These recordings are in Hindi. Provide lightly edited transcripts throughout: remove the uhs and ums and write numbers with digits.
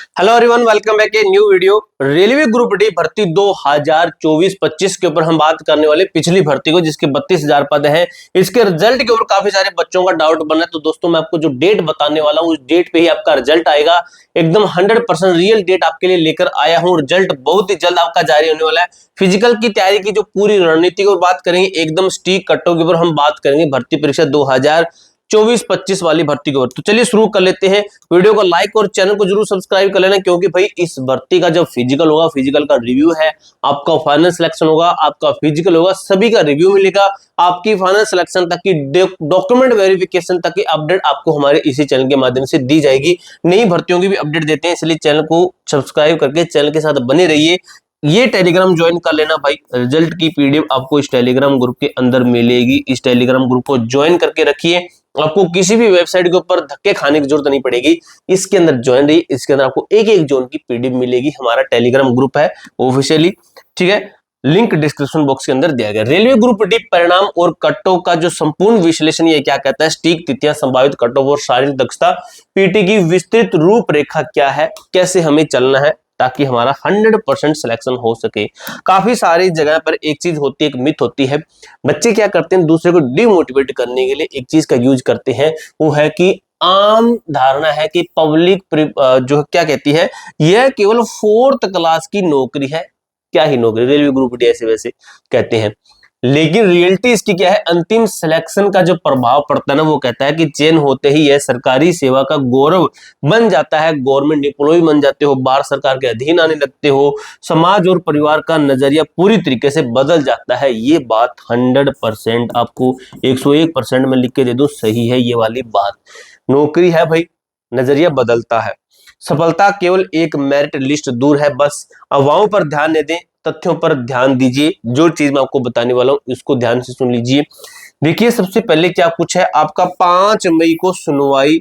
Hello everyone, welcome back a new video. Railway group D भर्ती 2024-25 के ऊपर हम बात करने वाले पिछली भर्ती को, जिसके 32,000 पद हैं। इसके रिजल्ट के ऊपर काफी सारे बच्चों का डाउट बना है, तो दोस्तों मैं आपको जो डेट बताने वाला हूं उस डेट पे ही आपका रिजल्ट आएगा। एकदम 100% रियल डेट आपके लिए लेकर आया हूं। रिजल्ट बहुत ही जल्द आपका जारी होने वाला है। फिजिकल की तैयारी की जो पूरी रणनीति की बात करेंगे, एकदम स्टीक कटों के ऊपर हम बात करेंगे भर्ती परीक्षा 2024-25 वाली भर्ती के ऊपर। तो चलिए शुरू कर लेते हैं। वीडियो को लाइक और चैनल को जरूर सब्सक्राइब कर लेना, क्योंकि भाई इस भर्ती का जब फिजिकल होगा, फिजिकल का रिव्यू है, आपका फाइनल सिलेक्शन होगा, आपका फिजिकल होगा, सभी का रिव्यू मिलेगा। आपकी फाइनल सिलेक्शन तक की डॉक्यूमेंट वेरिफिकेशन तक की अपडेट आपको हमारे इसी चैनल के माध्यम से दी जाएगी। नई भर्तियों की भी अपडेट देते हैं, इसलिए चैनल को सब्सक्राइब करके चैनल के साथ बने रहिए। ये टेलीग्राम ज्वाइन कर लेना भाई। रिजल्ट की पीडीएफ आपको इस टेलीग्राम ग्रुप के अंदर मिलेगी। इस टेलीग्राम ग्रुप को ज्वाइन करके रखिए। आपको किसी भी वेबसाइट के ऊपर धक्के खाने की जरूरत नहीं पड़ेगी। इसके अंदर ज्वाइन रही, इसके अंदर आपको एक एक जोन की पीडीएफ मिलेगी। हमारा टेलीग्राम ग्रुप है ऑफिशियली, ठीक है। लिंक डिस्क्रिप्शन बॉक्स के अंदर दिया गया। रेलवे ग्रुप डी परिणाम और कटों का जो संपूर्ण विश्लेषण ये क्या कहता है, स्टीक तिथियां, संभावित कटों और शारीरिक दक्षता, पीटी की विस्तृत रूपरेखा क्या है, कैसे हमें चलना है ताकि हमारा 100% सिलेक्शन हो सके। काफी सारी जगह पर एक चीज होती है, एक मिथ होती है। बच्चे क्या करते हैं, दूसरे को डिमोटिवेट करने के लिए एक चीज का यूज करते हैं, वो है कि आम धारणा है कि पब्लिक जो क्या कहती है, यह केवल 4th क्लास की नौकरी है। क्या ही नौकरी, रेलवे ग्रुप डी ऐसे वैसे कहते हैं, लेकिन रियलिटी इसकी क्या है, अंतिम सिलेक्शन का जो प्रभाव पड़ता है ना, वो कहता है कि चयन होते ही यह सरकारी सेवा का गौरव बन जाता है। गवर्नमेंट एम्प्लॉय बन जाते हो, भारत सरकार के अधीन आने लगते हो, समाज और परिवार का नजरिया पूरी तरीके से बदल जाता है। ये बात 100% आपको 101% में लिख के दे दूं, सही है ये वाली बात। नौकरी है भाई, नजरिया बदलता है। सफलता केवल एक मेरिट लिस्ट दूर है। बस अफवाहों पर ध्यान न दें, तथ्यों पर ध्यान दीजिए। जो चीज मैं आपको बताने वाला हूं इसको ध्यान से सुन लीजिए। देखिए सबसे पहले क्या कुछ है, आपका 5 मई को सुनवाई,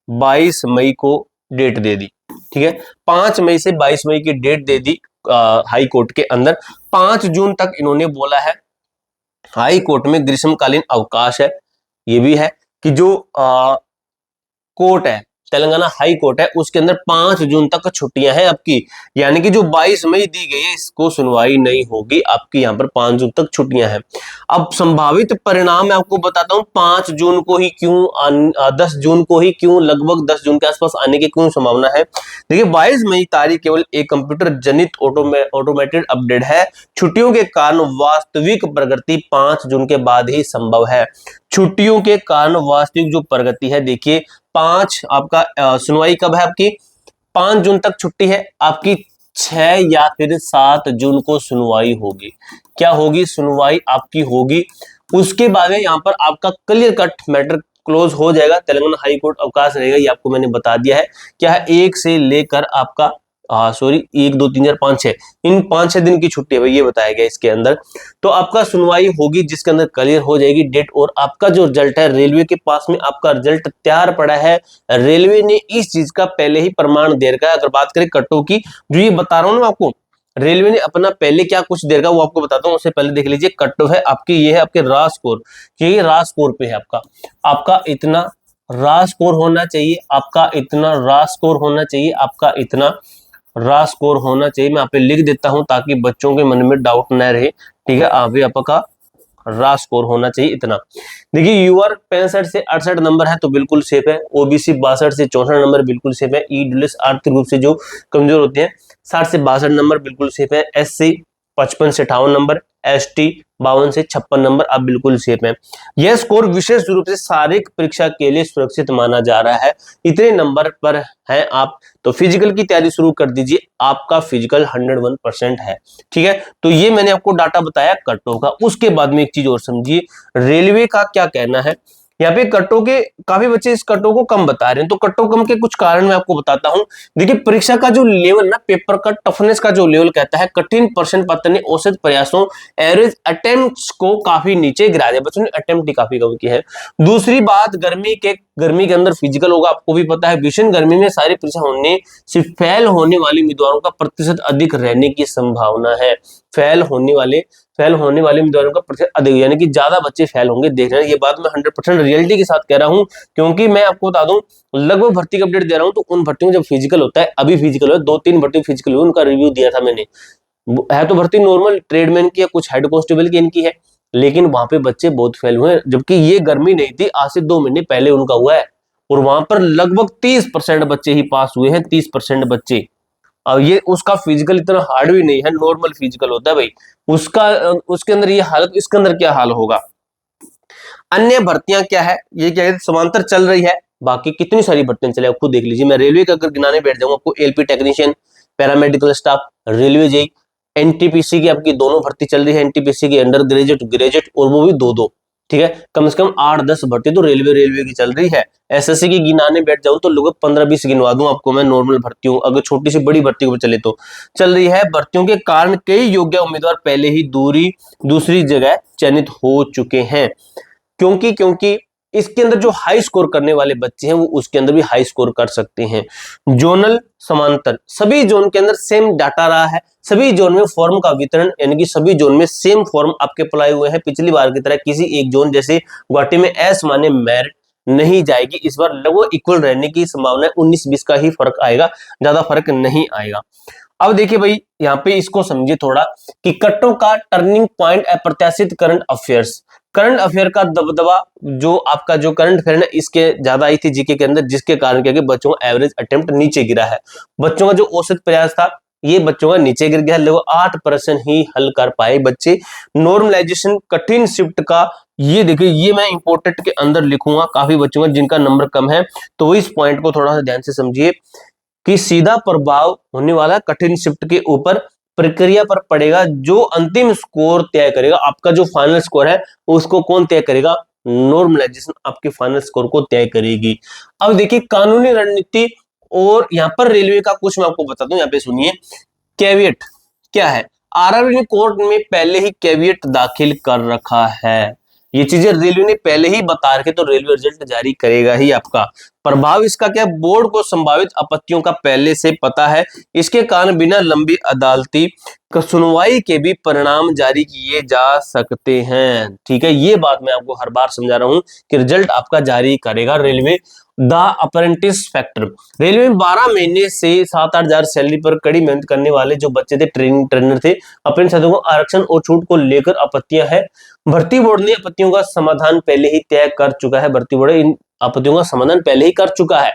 22 मई को डेट दे दी, ठीक है। 5 मई से 22 मई की डेट दे दी हाई कोर्ट के अंदर। 5 जून तक इन्होंने बोला है हाई कोर्ट में ग्रीष्मकालीन अवकाश है। ये भी है कि जो कोर्ट है, तेलंगाना हाई कोर्ट है, उसके अंदर 5 जून तक छुट्टियां हैं आपकी। यानी कि जो 22 मई दी गई है इसको सुनवाई नहीं होगी आपकी, यहाँ पर 5 जून तक छुट्टियां हैं। अब संभावित परिणाम मैं आपको बताता हूँ। 5 जून को ही क्यों, 10 जून को ही क्यों, लगभग 10 जून के आसपास आने की क्यों संभावना है। देखिए 22 मई तारीख केवल एक कंप्यूटर जनित ऑटोमेटेड अपडेट है। छुट्टियों के कारण वास्तविक प्रगति 5 जून के बाद ही संभव है। छुट्टियों के कारण वास्तविक जो प्रगति है, देखिए 5 आपका सुनवाई कब है आपकी, 5 जून तक छुट्टी है आपकी, 6 या फिर 7 जून को सुनवाई होगी। क्या होगी, सुनवाई आपकी होगी। उसके बाद में यहाँ पर आपका क्लियर कट मैटर क्लोज हो जाएगा। तेलंगाना हाई कोर्ट अवकाश रहेगा, ये आपको मैंने बता दिया है। क्या है, 1 से लेकर आपका 1 2 3 4 5 6, इन 5-6 दिन की छुट्टी है भाई, ये बताया गया इसके अंदर। तो आपका सुनवाई होगी जिसके अंदर क्लियर हो जाएगी डेट। और आपका जो रिजल्ट है, रेलवे के पास में आपका रिजल्ट तैयार पड़ा है। रेलवे ने इस चीज का पहले ही प्रमाण दे रखा है। अगर बात करें कटों की, जो ये बता रहा हूं ना आपको, रेलवे ने अपना पहले क्या कुछ दे रखा है वो आपको बताता हूँ। उससे पहले देख लीजिए कटो है आपकी, ये है आपके रा स्कोर, ये रा स्कोर पे है आपका इतना रा स्कोर होना चाहिए, आपका इतना रा स्कोर होना चाहिए, आपका इतना रा स्कोर होना चाहिए। मैं यहाँ पे लिख देता हूं ताकि बच्चों के मन में डाउट न रहे, ठीक है। अभी आपका रा स्कोर होना चाहिए इतना। देखिए यूआर 65 से 68 नंबर है तो बिल्कुल सेफ है। ओबीसी 62 से 64 नंबर बिल्कुल सेफ है। ईडब्ल्यूएस आर्थिक रूप से जो कमजोर होते हैं 60 से 62 नंबर बिल्कुल सेफ है। एससी 55 से 58 नंबर, एसटी 52 से 56 नंबर आप बिल्कुल सेफ हैं। यह स्कोर विशेष रूप से शारीरिक परीक्षा के लिए सुरक्षित माना जा रहा है। इतने नंबर पर हैं आप, तो फिजिकल की तैयारी शुरू कर दीजिए। आपका फिजिकल 101% है, ठीक है। तो ये मैंने आपको डाटा बताया कटों का। उसके बाद में एक चीज और समझिए, रेलवे का क्या कहना है। यहाँ पे कटों के काफी बच्चे इस कटों को कम बता रहे हैं, तो कटों कम के कुछ कारण मैं आपको बताता हूं। देखिए परीक्षा का जो लेवल ना, पेपर का टफनेस का जो लेवल कहता है, कठिन प्रश्न पत्र ने औसत प्रयासों, एवरेज अटेम्प्ट्स को काफी नीचे गिरा दिया। बच्चों ने अटेम्प्ट ही काफी कम की है। दूसरी बात, गर्मी के अंदर फिजिकल होगा, आपको भी पता है। भीषण गर्मी में सारी परीक्षा होने से फेल होने वाले उम्मीदवारों का प्रतिशत अधिक रहने की संभावना है। फेल होने वाले उम्मीदवारों का प्रतिशत अधिक, यानी कि ज्यादा बच्चे फेल होंगे। देख रहे हैं, ये बात मैं 100% रियलिटी के साथ कह रहा हूं, क्योंकि मैं आपको बता दूं लगभग भर्ती का अपडेट दे रहा हूं तो उन भर्तियों में जब फिजिकल होता है, अभी फिजिकल है, 2-3 भर्ती फिजिकल हुई, उनका रिव्यू दिया था मैंने। है तो भर्ती नॉर्मल ट्रेडमैन की या कुछ हेड कांस्टेबल की इनकी है, लेकिन वहां पे बच्चे बहुत फेल हुए, जबकि ये गर्मी नहीं थी, आज से 2 महीने पहले उनका हुआ है, और वहां पर लगभग 30% बच्चे ही पास हुए हैं, 30% बच्चे। और ये उसका फिजिकल इतना हार्ड भी नहीं है, नॉर्मल फिजिकल होता है भाई उसका, उसके अंदर ये हालत, इसके अंदर क्या हाल होगा। अन्य भर्तियां क्या है, ये क्या है, समांतर चल रही है, बाकी कितनी सारी भर्तियां चले आप खुद देख लीजिए। मैं रेलवे का अगर गिनाने बैठ जाऊंगा आपको, LP technician, paramedical staff, railway JE, NTPC की आपकी दोनों भर्ती चल रही है, एनटीपीसी की अंडर ग्रेजुएट, ग्रेजुएट, और वो भी 2-2, ठीक है, कम से कम 8-10 भर्ती तो रेलवे की चल रही है। एसएससी की गिनाने बैठ जाऊं तो लगभग 15-20 गिनवा दूं आपको मैं, नॉर्मल भर्तियों, अगर छोटी सी बड़ी भर्ती को चले तो चल रही है। भर्तियों के कारण कई योग्य उम्मीदवार पहले ही दूसरी जगह चयनित हो चुके हैं, क्योंकि इसके अंदर जो हाई स्कोर करने वाले बच्चे हैं वो उसके अंदर भी हाई स्कोर कर सकते हैं। जोनल समांतर, सभी जोन के अंदर सेम डाटा रहा है, सभी जोन में फॉर्म का वितरण, यानी कि सभी जोन में सेम फॉर्म आपके अप्लाई हुए हैं। पिछली बार की तरह किसी एक जोन जैसे गुवाहाटी में एस माने मेरिट नहीं जाएगी, इस बार लगभग इक्वल रहने की संभावना है, 19-20 का ही फर्क आएगा, ज्यादा फर्क नहीं आएगा। अब देखिए भाई, यहाँ पे इसको समझिए थोड़ा कि कट्टों का टर्निंग पॉइंट, अप्रत्याशित करंट अफेयर्स, करंट अफेयर का दबदबा, जो आपका जो करंट अफेयर है इसके ज्यादा आई थी जीके के अंदर, जिसके कारण क्या कि बच्चों का एवरेज अटेम्प्ट नीचे गिरा है। बच्चों का जो औसत प्रयास था ये बच्चों का नीचे गिर गया, लगभग 8% ही हल कर पाए बच्चे। नॉर्मलाइजेशन कठिन शिफ्ट का, ये देखिए, ये मैं इंपोर्टेंट के अंदर लिखूंगा, काफी बच्चों का जिनका नंबर कम है, तो इस पॉइंट को थोड़ा सा ध्यान से समझिए कि सीधा प्रभाव होने वाला कठिन शिफ्ट के ऊपर प्रक्रिया पर पड़ेगा, जो अंतिम स्कोर तय करेगा, आपका जो फाइनल स्कोर है उसको कौन तय करेगा, नॉर्मलाइजेशन आपके फाइनल स्कोर को तय करेगी। अब देखिए कानूनी रणनीति, और यहां पर रेलवे का कुछ मैं आपको बता दूं, यहाँ पे सुनिए, कैविएट क्या है, आरआरबी ने कोर्ट में पहले ही कैविएट दाखिल कर रखा है, ये चीजें रेलवे ने पहले ही बता रखे, तो रेलवे रिजल्ट जारी करेगा ही आपका। प्रभाव इसका क्या, बोर्ड को संभावित आपत्तियों का पहले से पता है, इसके कारण बिना लंबी अदालती सुनवाई के भी परिणाम जारी किए जा सकते हैं, ठीक है। ये बात मैं आपको हर बार समझा रहा हूं कि रिजल्ट आपका जारी करेगा railway. The apprentice factor, railway में 12 महीने से 7-8 हजार सैलरी पर कड़ी मेहनत करने वाले जो बच्चे थे, ट्रेनर थे, अपने साथियों को आरक्षण और छूट को लेकर आपत्तियां हैं। भर्ती बोर्ड ने आपत्तियों का समाधान पहले ही तय कर चुका है, भर्ती बोर्ड इन आपत्तियों का समाधान पहले ही कर चुका है,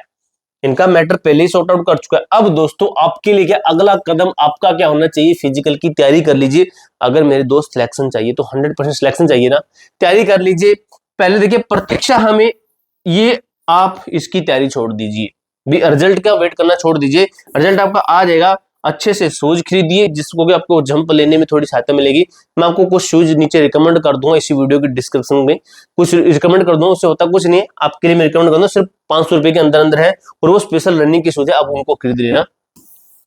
इनका मैटर पहले ही सॉर्ट आउट कर चुका है। अब दोस्तों आपके लिए क्या अगला कदम आपका क्या होना चाहिए, फिजिकल की तैयारी कर लीजिए। अगर मेरे दोस्त सिलेक्शन चाहिए तो 100% सिलेक्शन चाहिए ना, तैयारी कर लीजिए। पहले देखिए प्रतीक्षा हमें, ये आप इसकी तैयारी छोड़ दीजिए, भी रिजल्ट का वेट करना छोड़ दीजिए, रिजल्ट आपका आ जाएगा। अच्छे से शूज खरीदिए जिसको कि आपको जंप लेने में थोड़ी सहायता मिलेगी। मैं आपको कुछ शूज नीचे रिकमेंड कर दूंगा, इसी वीडियो के डिस्क्रिप्शन में कुछ रिकमेंड कर दूंगा, उससे होता कुछ नहीं है, आपके लिए मैं रिकमेंड करूंगा, सिर्फ 500 रुपए के अंदर अंदर है, और वो स्पेशल रनिंग की शूज है, आप उनको खरीद लेना।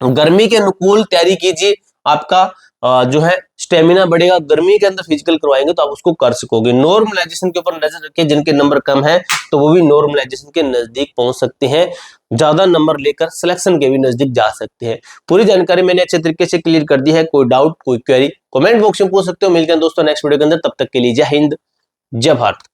गर्मी के अनुकूल तैयारी कीजिए, आपका जो है स्टेमिना बढ़ेगा, गर्मी के अंदर फिजिकल करवाएंगे तो आप उसको कर सकोगे। नॉर्मलाइजेशन के ऊपर नजर रखिए, जिनके नंबर कम है तो वो भी नॉर्मलाइजेशन के नजदीक पहुंच सकते हैं, ज्यादा नंबर लेकर सिलेक्शन के भी नजदीक जा सकते हैं। पूरी जानकारी मैंने अच्छे तरीके से क्लियर कर दी है, कोई डाउट कोई क्वेरी कमेंट बॉक्स में पूछ सकते हो। मिलते हैं दोस्तों नेक्स्ट वीडियो के अंदर, तब तक के लिए जय हिंद जय भारत।